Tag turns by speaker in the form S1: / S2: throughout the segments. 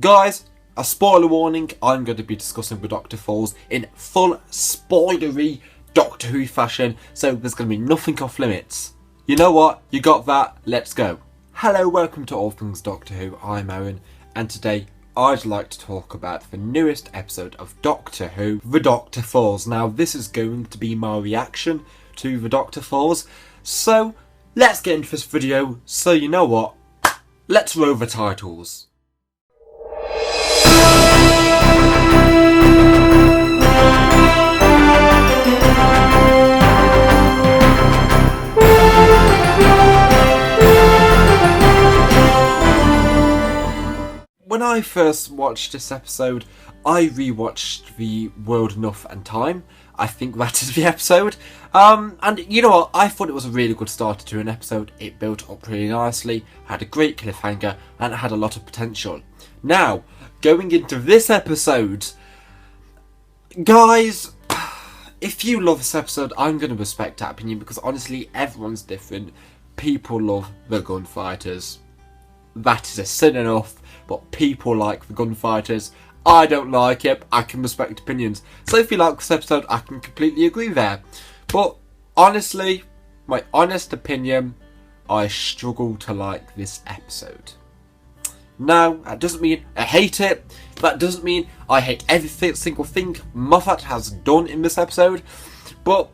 S1: Guys, a spoiler warning, I'm going to be discussing the Dr. Falls in full spoilery Doctor Who fashion, so there's going to be nothing off limits. You know what? You got that? Let's go. Hello, welcome to All Things Doctor Who, I'm Aaron, and today I'd like to talk about the newest episode of Doctor Who, The Doctor Falls. Now, this is going to be my reaction to The Doctor Falls, so let's get into this video. So you know what? Let's roll the titles. When I first watched this episode, I rewatched the World Enough and Time. I think that is the episode. And you know what? I thought it was a really good starter to an episode. It built up really nicely, had a great cliffhanger, and it had a lot of potential. Now, going into this episode, guys, if you love this episode, I'm going to respect that opinion because honestly, everyone's different. People love the gunfighters. That is a sin enough. But people like the gunfighters. I don't like it. I can respect opinions. So if you like this episode, I can completely agree there. But honestly, my honest opinion, I struggle to like this episode. Now, that doesn't mean I hate it. That doesn't mean I hate every single thing Moffat has done in this episode. But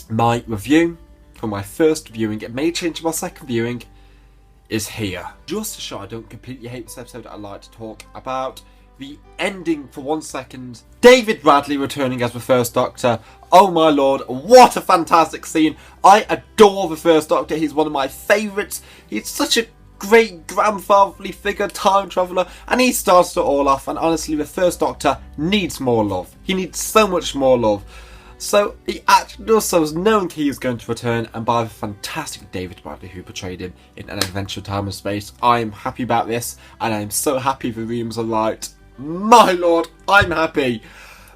S1: my review for my first viewing, it may change my second viewing, is here. Just to show I don't completely hate this episode, I'd like to talk about the ending for 1 second. David Bradley returning as the First Doctor. Oh my lord, what a fantastic scene. I adore the First Doctor. He's one of my favourites. He's such a great grandfatherly figure, time traveller, and he starts it all off, and honestly the First Doctor needs more love. He needs so much more love. So he actually also was knowing he was going to return, and by the fantastic David Bradley who portrayed him in An Adventure Time and Space. I'm happy about this, and I'm so happy the rooms are light. My lord, I'm happy.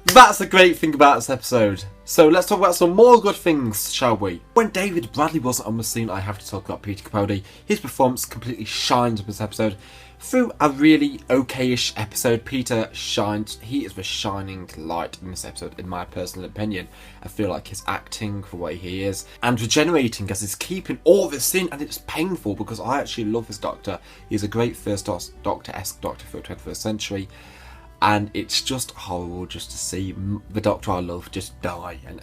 S1: That's a great thing about this episode. So let's talk about some more good things, shall we? When David Bradley wasn't on the scene, I have to talk about Peter Capaldi. His performance completely shines in this episode. Through a really okay-ish episode, Peter shines. He is the shining light in this episode, in my personal opinion. I feel like his acting, the way he is, and regenerating as he's keeping all this in, and it's painful because I actually love this Doctor. He's a great First Doctor-esque Doctor for the 21st century. And it's just horrible just to see the Doctor I love just die. And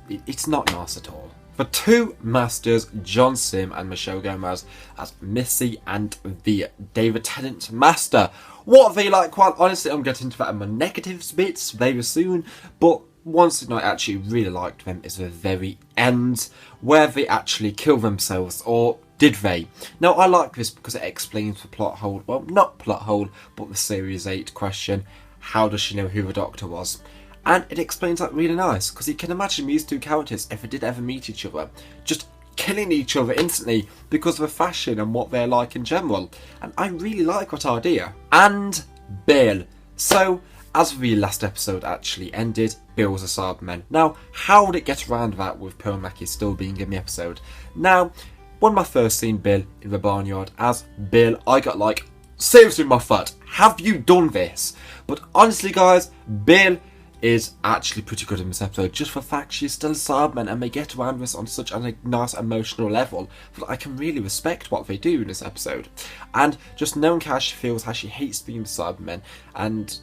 S1: it's not nice at all. The two masters, John Sim and Michelle Gomez, as Missy and the David Tennant Master. What are they like? Well, honestly, I'm getting into that in my negatives bits very soon. But one thing I actually really liked them is the very end, where they actually kill themselves, or did they? Now, I like this because it explains the plot hole. Well, not plot hole, but the Series 8 question. How does she know who the Doctor was? And it explains that really nice, because you can imagine these two characters, if they did ever meet each other, just killing each other instantly because of the fashion and what they're like in general. And I really like that idea. And Bill. So, as the last episode actually ended, Bill was a Cyberman. Now, how would it get around that with Pearl Mackie still being in the episode? Now, when I first seen Bill in the barnyard as Bill, I got like, seriously Moffat, have you done this? But honestly guys, Bill is actually pretty good in this episode, just for the fact she's still a Cyberman, and they get around this on such a nice emotional level that I can really respect what they do in this episode. And just knowing how she feels, how she hates being a Cyberman, and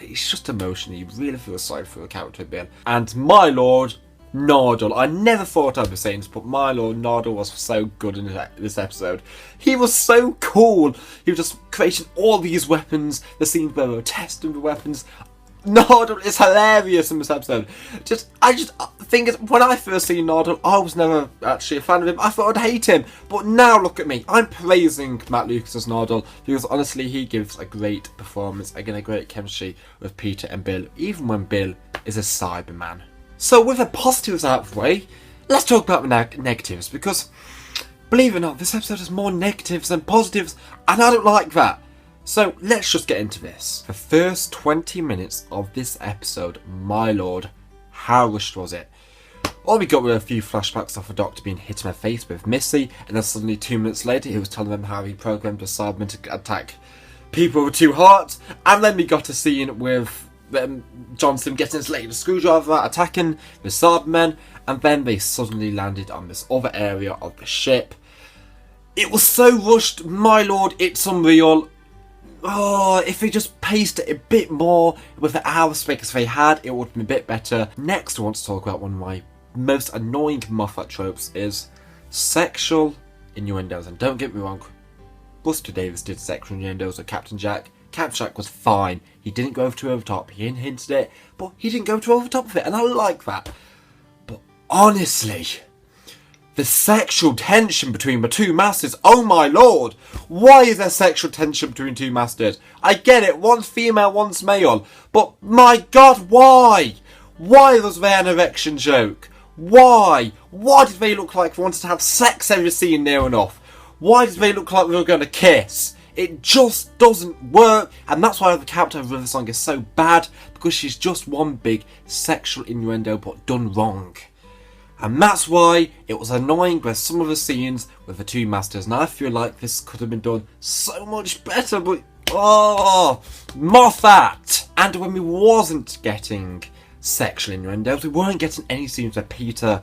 S1: it's just emotional. You really feel sorry for the character Bill. And my lord, Nardole. I never thought I'd be saying this, but my lord, Nardole was so good in this episode. He was so cool. He was just creating all these weapons, the scenes where they were testing the weapons. Nardole is hilarious in this episode. I just think when I first seen Nardole, I was never actually a fan of him. I thought I'd hate him, but now look at me. I'm praising Matt Lucas as Nardole because honestly, he gives a great performance, again a great chemistry with Peter and Bill, even when Bill is a Cyberman. So with the positives out of the way, let's talk about the negatives, because believe it or not, this episode has more negatives than positives, and I don't like that. So let's just get into this. The first 20 minutes of this episode, my lord, how rushed was it? All we got were a few flashbacks of the Doctor being hit in the face with Missy, and then suddenly 2 minutes later he was telling them how he programmed a Cyberman to attack people were too hot, and then we got a scene with Johnson getting his leg screwdriver out, attacking the Cybermen, and then they suddenly landed on this other area of the ship. It was so rushed, my lord, it's unreal. Oh, if they just paced it a bit more with the hour space they had, it would be a bit better. Next, I want to talk about one of my most annoying Moffat tropes is sexual innuendos. And don't get me wrong, Buster Davis did sexual innuendos with Captain Jack. Captain Jack was fine. He didn't go too over the top. He hinted it, but he didn't go too over the top of it, and I like that. But honestly, the sexual tension between the two masters, oh my lord! Why is there sexual tension between two masters? I get it, one's female, one's male, but my god, why? Why was there an erection joke? Why? Why did they look like they wanted to have sex every scene near enough? Why did they look like they were going to kiss? It just doesn't work, and that's why the character of River Song is so bad, because she's just one big sexual innuendo but done wrong. And that's why it was annoying with some of the scenes with the two masters, and I feel like this could have been done so much better, but oh, Moffat! And when we wasn't getting sexual innuendos, we weren't getting any scenes with Peter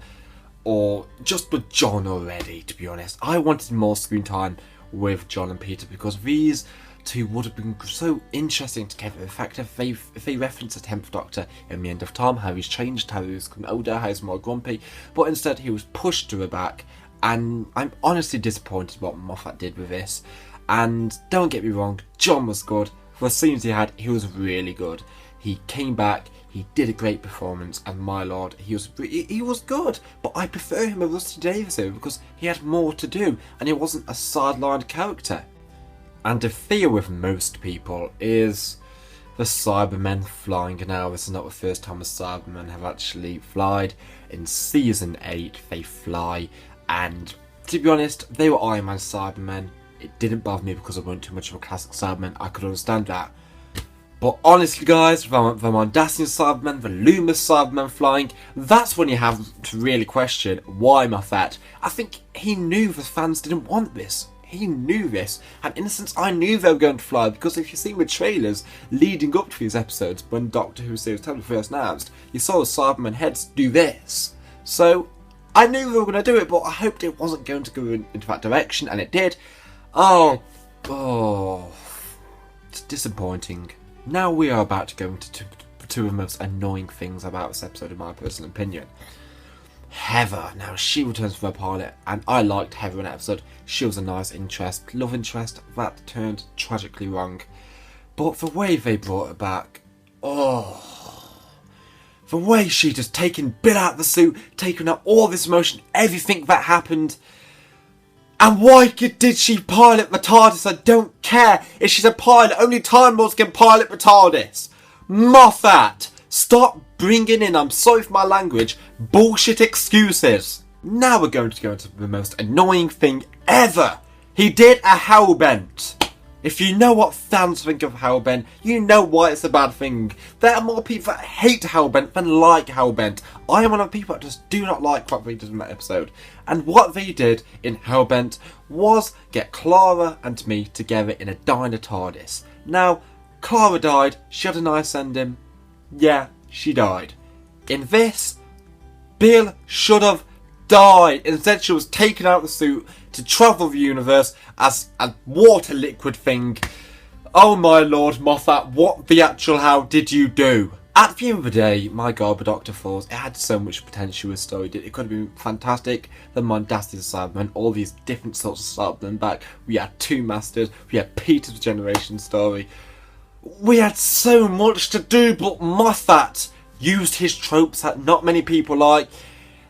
S1: or just with John already, to be honest. I wanted more screen time with John and Peter because these two would have been so interesting together. In fact, if they reference the 10th Doctor in the End of Time, how he's changed, how he's become older, how he's more grumpy, but instead he was pushed to the back, and I'm honestly disappointed what Moffat did with this. And don't get me wrong, John was good. For the scenes he had, he was really good. He came back, he did a great performance, and my lord, he was good. But I prefer him over Rusty Davies here because he had more to do, and he wasn't a sidelined character. And the fear with most people is the Cybermen flying. Now, this is not the first time the Cybermen have actually flied. In Season 8, they fly, and to be honest, they were Iron Man Cybermen. It didn't bother me because I wasn't too much of a classic Cyberman. I could understand that. But honestly, guys, the Mondasian Cybermen, the Loomis Cybermen flying, that's when you have to really question why Moffat. I think he knew the fans didn't want this. He knew this, and in a sense I knew they were going to fly, because if you see the trailers leading up to these episodes, when Doctor Who Series 10 was first announced, you saw the Cybermen heads do this. So I knew they were going to do it, but I hoped it wasn't going to go into that direction, and it did. Oh, it's disappointing. Now we are about to go into two of the most annoying things about this episode, in my personal opinion. Heather. Now, she returns for a pilot, and I liked Heather in that episode. She was a nice love interest, that turned tragically wrong. But the way they brought her back, the way she just taken Bill out of the suit, taken out all this emotion, everything that happened. And why did she pilot the TARDIS? I don't care. If she's a pilot, only Time Lords can pilot the TARDIS. Moffat, stop bringing in, I'm sorry for my language, bullshit excuses. Now we're going to go into the most annoying thing ever. He did a hellbent. If you know what fans think of hellbent, you know why it's a bad thing. There are more people that hate hellbent than like hellbent. I am one of the people that just do not like what they did in that episode. And what they did in Hellbent was get Clara and me together in a diner TARDIS. Now, Clara died, she had a nice ending. Yeah, she died. In this, Bill should have died. Instead, she was taken out of the suit to travel the universe as a water liquid thing. Oh my lord, Moffat, what the actual hell did you do? At the end of the day, my god, the Doctor Falls, it had so much potential with story. It could have been fantastic. The Mondasian Cybermen, all these different sorts of Cybermen back. We had two masters. We had Peter's generation story. We had so much to do, but Moffat used his tropes that not many people like,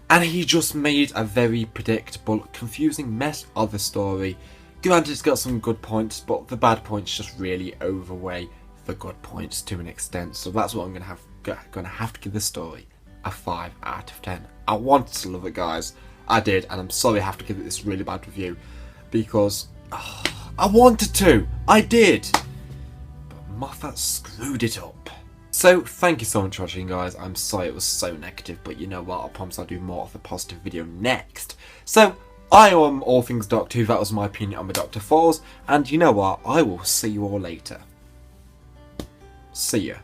S1: and he just made a very predictable, confusing mess of the story. Granted, it's got some good points, but the bad points just really overweigh the good points to an extent. So that's what I'm going to have to give this story a 5 out of 10. I wanted to love it, guys. I did, and I'm sorry I have to give it this really bad review because I wanted to. I did. But Moffat screwed it up. So, thank you so much for watching, guys. I'm sorry it was so negative, but you know what? I promise I'll do more of a positive video next. So, I am All Things Doctor Who. That was my opinion on the Doctor Falls, and you know what? I will see you all later. See ya.